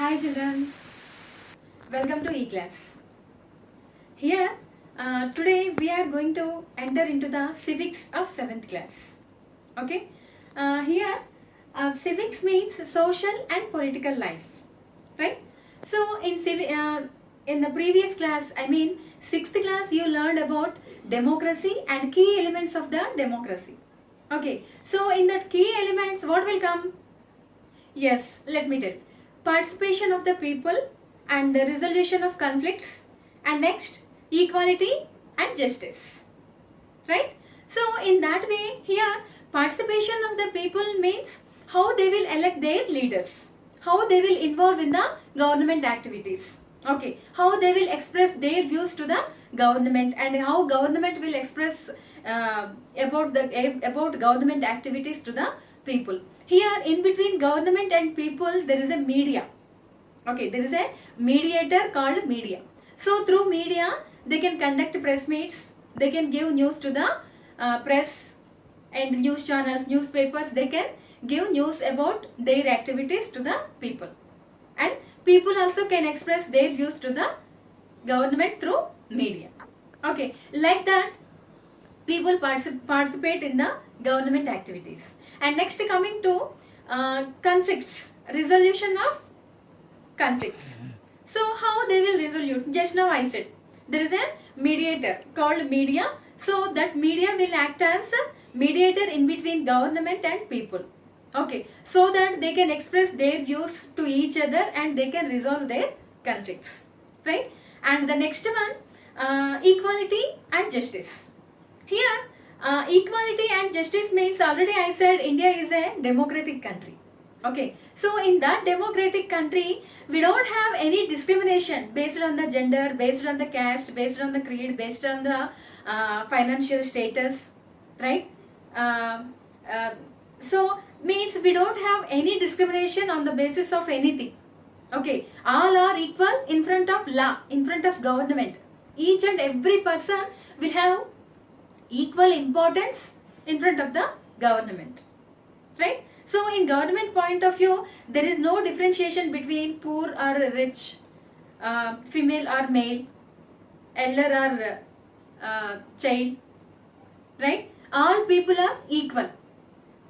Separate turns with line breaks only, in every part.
Hi children, welcome to E-Class. Here, today we are going to enter into the civics of 7th class. Okay, here civics means social and political life, right? So in the previous class, I mean 6th class, you learned about democracy and key elements of the democracy. Okay, so in that key elements, what will come? Yes, let me tell. Participation of the people and the resolution of conflicts, and next equality and justice. Right? So in that way here participation of the people means how they will elect their leaders, how they will involve in the government activities. Okay, how they will express their views to the government and how government will express about government activities to the people. Here in between government and people there is a media. Okay, there is a mediator called media. So through media they can conduct press meets, they can give news to the press and news channels, newspapers. They can give news about their activities to the people, and people also can express their views to the government through media. Okay, like that people participate in the government activities. And next coming to conflicts, resolution of conflicts. So how they will resolve? Just now I said there is a mediator called media. So that media will act as a mediator in between government and people. Okay, so that they can express their views to each other and they can resolve their conflicts. Right? And the next one, equality and justice. Here, equality and justice means already I said India is a democratic country. Okay, so in that democratic country, we don't have any discrimination based on the gender, based on the caste, based on the creed, based on the financial status, right? Uh, uh, so means we don't have any discrimination on the basis of anything. Okay, all are equal in front of law, in front of government. Each and every person will have equal importance in front of the government, right? So in government point of view there is no differentiation between poor or rich, female or male, elder or child, right? All people are equal.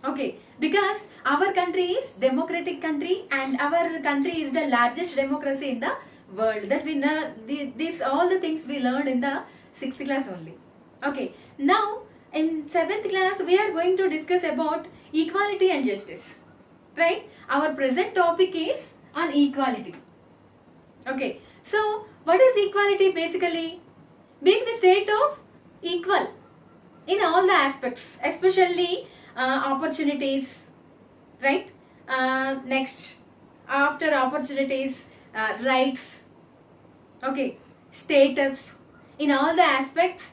Okay, because our country is democratic country and our country is the largest democracy in the world. That we know, these all the things we learned in the 6th class only. Okay, now in 7th class we are going to discuss about equality and justice. Right? Our present topic is on equality. Okay, so what is equality basically? Being the state of equal in all the aspects, especially opportunities, right? Next, after opportunities, rights, okay, status, in all the aspects,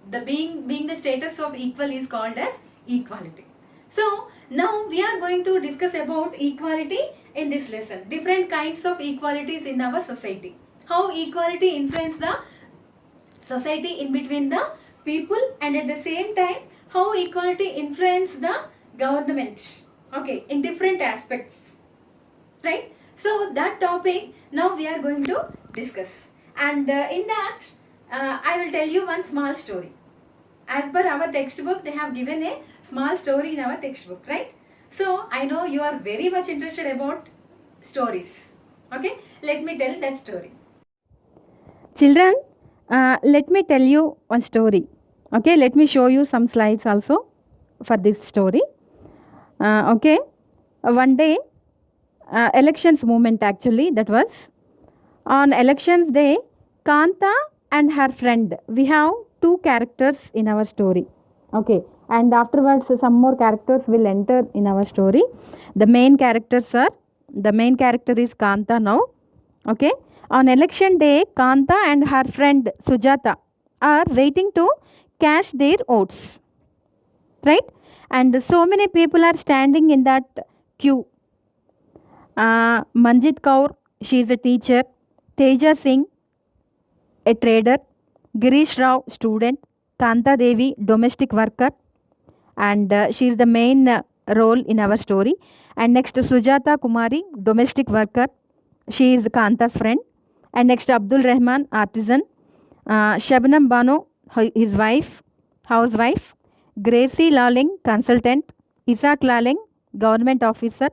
the being the status of equal is called as equality. So now we are going to discuss about equality in this lesson. Different kinds of equalities in our society. How equality influence the society in between the people, and at the same time how equality influence the government. Okay, in different aspects. Right? So that topic now we are going to discuss. And in that I will tell you one small story. As per our textbook, they have given a small story in our textbook, right? So I know you are very much interested about stories. Okay, let me tell that story.
Children, let me tell you one story. Okay, let me show you some slides also for this story. Okay, one day, elections movement actually, that was on elections day, Kanta and her friend. We have two characters in our story. Okay, and afterwards some more characters will enter in our story. The main character is Kanta now. Okay, on election day, Kanta and her friend Sujata are waiting to cash their votes, right? And so many people are standing in that queue. Manjit Kaur, she is a teacher. Teja Singh, a trader. Girish Rao, student. Kanta Devi, domestic worker. And she is the main role in our story. And next, Sujata Kumari, domestic worker. she is Kanta's friend. And next Abdul Rahman, artisan. Shabnam Banu, his wife, housewife. Gracie Laling, consultant. Isaac Laling, government officer.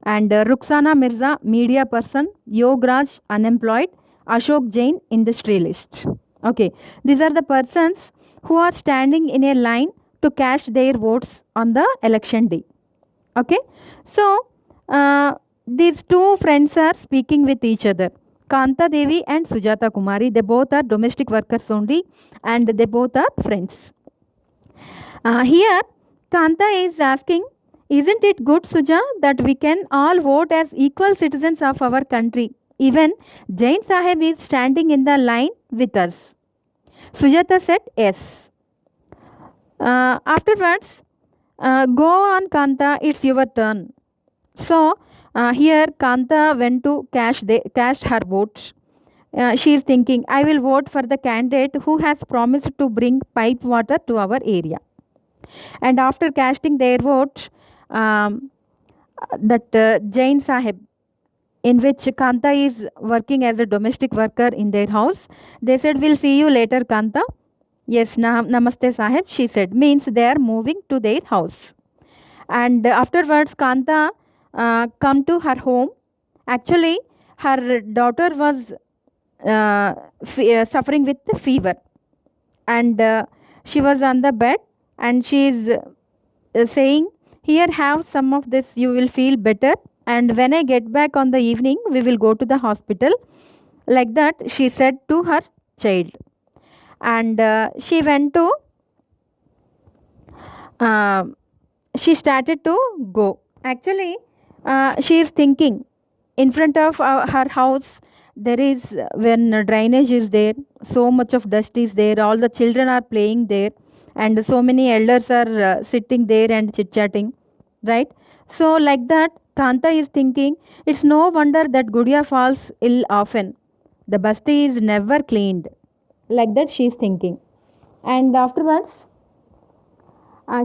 And Ruxana Mirza, media person. Yograj, unemployed. Ashok Jain, industrialist. Okay, these are the persons who are standing in a line to cast their votes on the election day. Okay, so these two friends are speaking with each other. Kanta Devi and Sujata Kumari, they both are domestic workers only, and they both are friends. Here, Kanta is asking, isn't it good, Suja, that we can all vote as equal citizens of our country? Even Jain Sahib is standing in the line with us. Sujata said yes. Afterwards, go on, Kanta, it's your turn. So, here Kanta went to cast her votes. She is thinking, I will vote for the candidate who has promised to bring pipe water to our area. And after casting their vote, that Jain Sahib, in which Kanta is working as a domestic worker in their house, they said, we'll see you later, Kanta. Yes, Namaste Sahib, she said, means they are moving to their house. And afterwards, Kanta come to her home. Actually, her daughter was suffering with fever, and she was on the bed, and she is saying, here, have some of this, you will feel better, and when I get back on the evening, we will go to the hospital. Like that, she said to her child. And she went to she started to go. Actually, she is thinking, in front of her house there is, when drainage is there, so much of dust is there, all the children are playing there, and so many elders are sitting there and chit chatting, right? So like that, Kanta is thinking, it's no wonder that Gudia falls ill often, the basti is never cleaned. Like that she is thinking. And afterwards,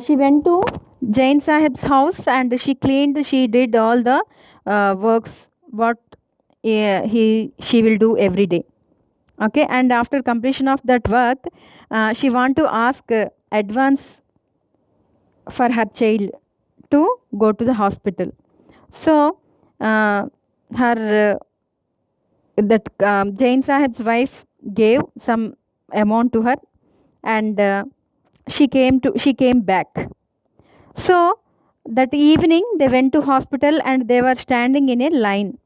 she went to Jain Sahib's house, and she cleaned, she did all the works what she will do every day. Okay, and after completion of that work, she want to ask advance for her child to go to the hospital. So her that Jain Sahib's wife gave some amount to her, and she came back. So that evening they went to hospital, and they were standing in a line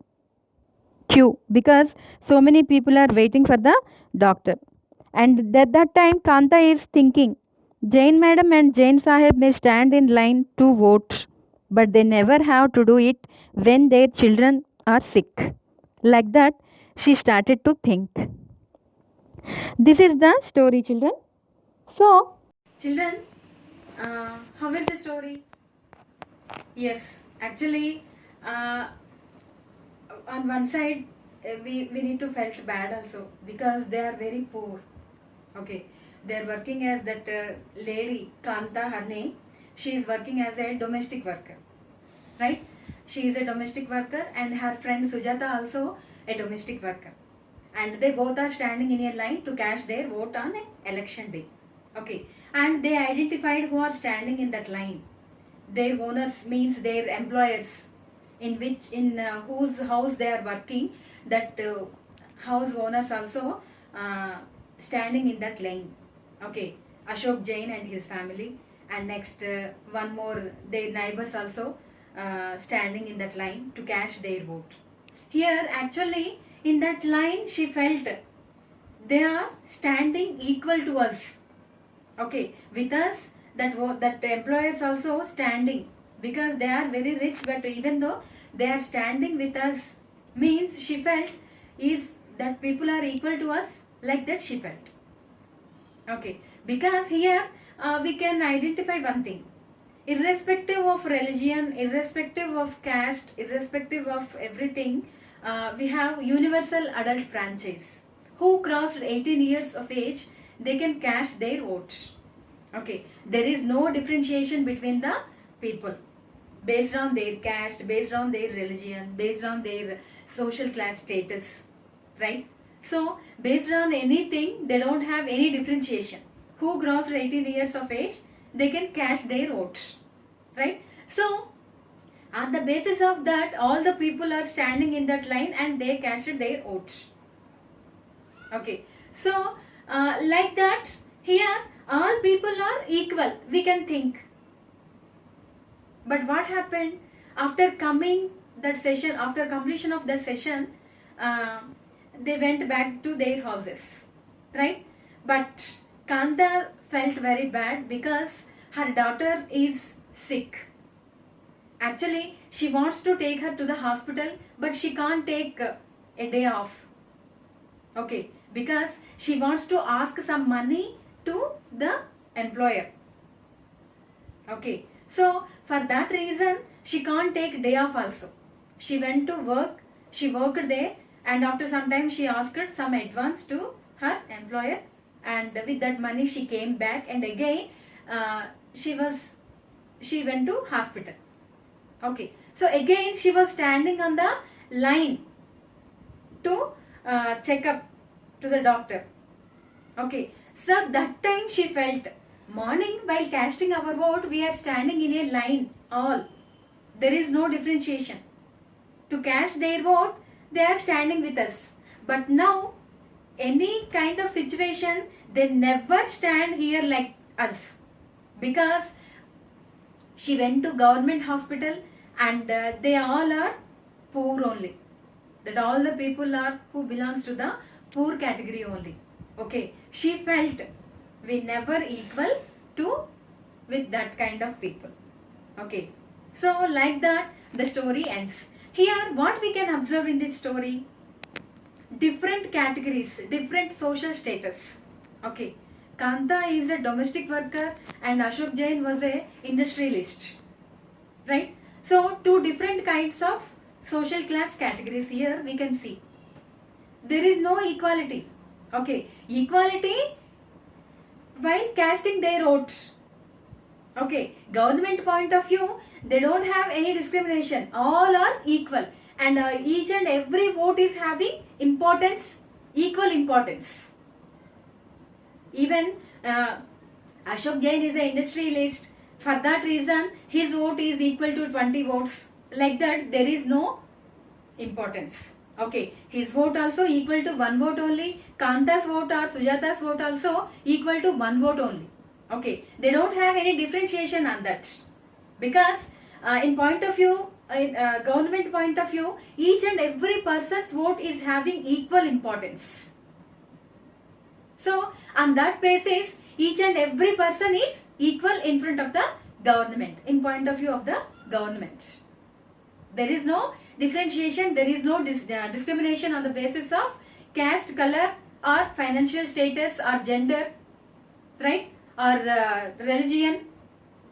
queue because so many people are waiting for the doctor. And at that time, Kanta is thinking, Jain madam and Jain Sahib may stand in line to vote, but they never have to do it when their children are sick. Like that, she started to think. This is the story, children. So,
Children, how is the story? Yes, actually, on one side, we need to felt bad also because they are very poor. Okay, they are working as that lady Kanta, her name. She is working as a domestic worker, right? She is a domestic worker, and her friend Sujata also a domestic worker, and they both are standing in a line to cast their vote on election day. Okay, and they identified who are standing in that line. Their owners means their employers, in whose house they are working. That house owners also standing in that line. Okay, Ashok Jain and his family, and next one more, their neighbors also standing in that line to cast their vote. Here, actually, in that line, she felt they are standing equal to us. Okay, with us, that employers also standing because they are very rich, but even though they are standing with us, means she felt is that people are equal to us. Like that she felt. Okay, because here we can identify one thing, irrespective of religion, irrespective of caste, irrespective of everything, we have universal adult franchise. Who crossed 18 years of age, they can cast their vote. Okay, there is no differentiation between the people based on their caste, based on their religion, based on their social class status, right? So based on anything, they don't have any differentiation. Who crossed 18 years of age, they can cash their vote, right? So on the basis of that, all the people are standing in that line and they cashed their votes. Okay, so like that, here all people are equal, we can think. But what happened after coming that session, after completion of that session, uh, they went back to their houses, right? But Kanta felt very bad because her daughter is sick. Actually, she wants to take her to the hospital, but she can't take a day off. Okay, because she wants to ask some money to the employer. Okay, so for that reason, she can't take day off also. She went to work, she worked there, and after some time she asked some advance to her employer, and with that money she came back, and again she went to hospital. Okay, so again she was standing on the line to check up to the doctor. Okay, so that time she felt, morning while casting our vote, we are standing in a line all. There is no differentiation. To cast their vote, they are standing with us. But now, any kind of situation, they never stand here like us. Because she went to government hospital and they all are poor only. That all the people are who belongs to the poor category only. Okay, she felt we never equal to with that kind of people. Okay, so like that the story ends. Here what we can observe in this story, different categories, different social status. Okay, Kanta is a domestic worker and Ashok Jain was a industrialist, right? So two different kinds of social class categories here we can see. There is no equality. Okay, equality while casting their votes. Okay, government point of view, they don't have any discrimination. All are equal, and each and every vote is having importance, equal importance. Even Ashok Jain is an industrialist. For that reason, his vote is equal to 20 votes. Like that, there is no importance. Okay, his vote also equal to 1 vote only. Kanta's vote or Sujata's vote also equal to 1 vote only. Okay, they don't have any differentiation on that. Because in point of view, in government point of view, each and every person's vote is having equal importance. So on that basis, each and every person is equal in front of the government, in point of view of the government. There is no differentiation, there is no discrimination on the basis of caste, color or financial status or gender, right, or religion.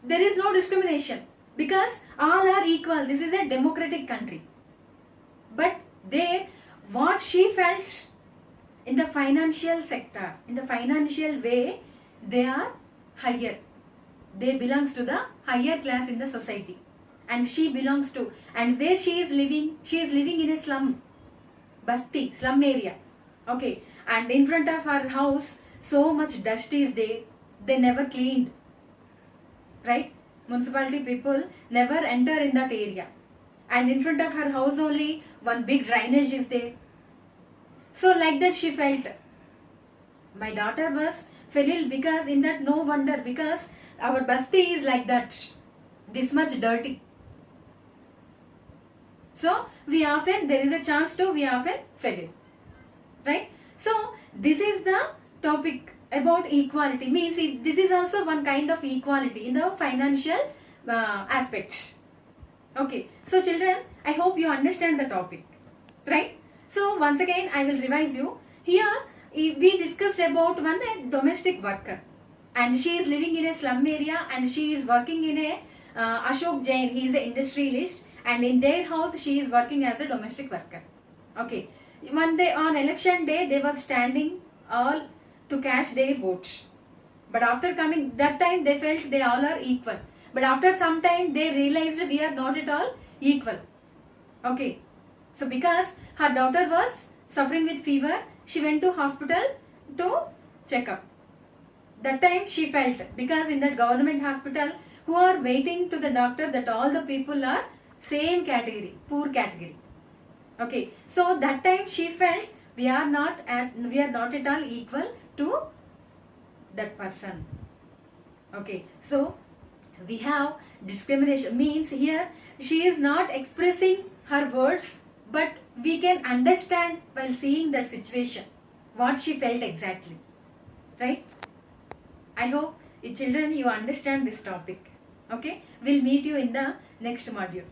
There is no discrimination because all are equal. This is a democratic country. But there, what she felt in the financial sector, in the financial way, they are higher. They belongs to the higher class in the society. And she belongs to, and where she is living in a slum, Basti, slum area. Okay, and in front of her house, so much dust is there, they never cleaned, right? Municipality people never enter in that area. And in front of her house only, one big drainage is there. So like that she felt, my daughter was fell ill because in that, no wonder, because our Basti is like that, this much dirty. So we often, there is a chance to, we often fail it, right? So this is the topic about equality. Means this is also one kind of equality in the financial aspect. Okay, so children, I hope you understand the topic, right? So once again I will revise you. Here we discussed about one domestic worker, and she is living in a slum area and she is working in a Ashok Jain, he is an industrialist, and in their house she is working as a domestic worker. Okay, one day on election day they were standing all to cast their votes, but after coming that time they felt they all are equal, but after some time they realized we are not at all equal. Okay, So because her daughter was suffering with fever, she went to hospital to check up. That time she felt, because in that government hospital who are waiting to the doctor, that all the people are same category, poor category. Okay, so that time she felt we are not at all equal to that person. Okay, so we have discrimination, means here she is not expressing her words, but we can understand while seeing that situation what she felt exactly, right? I hope you children you understand this topic. Okay, we'll meet you in the next module.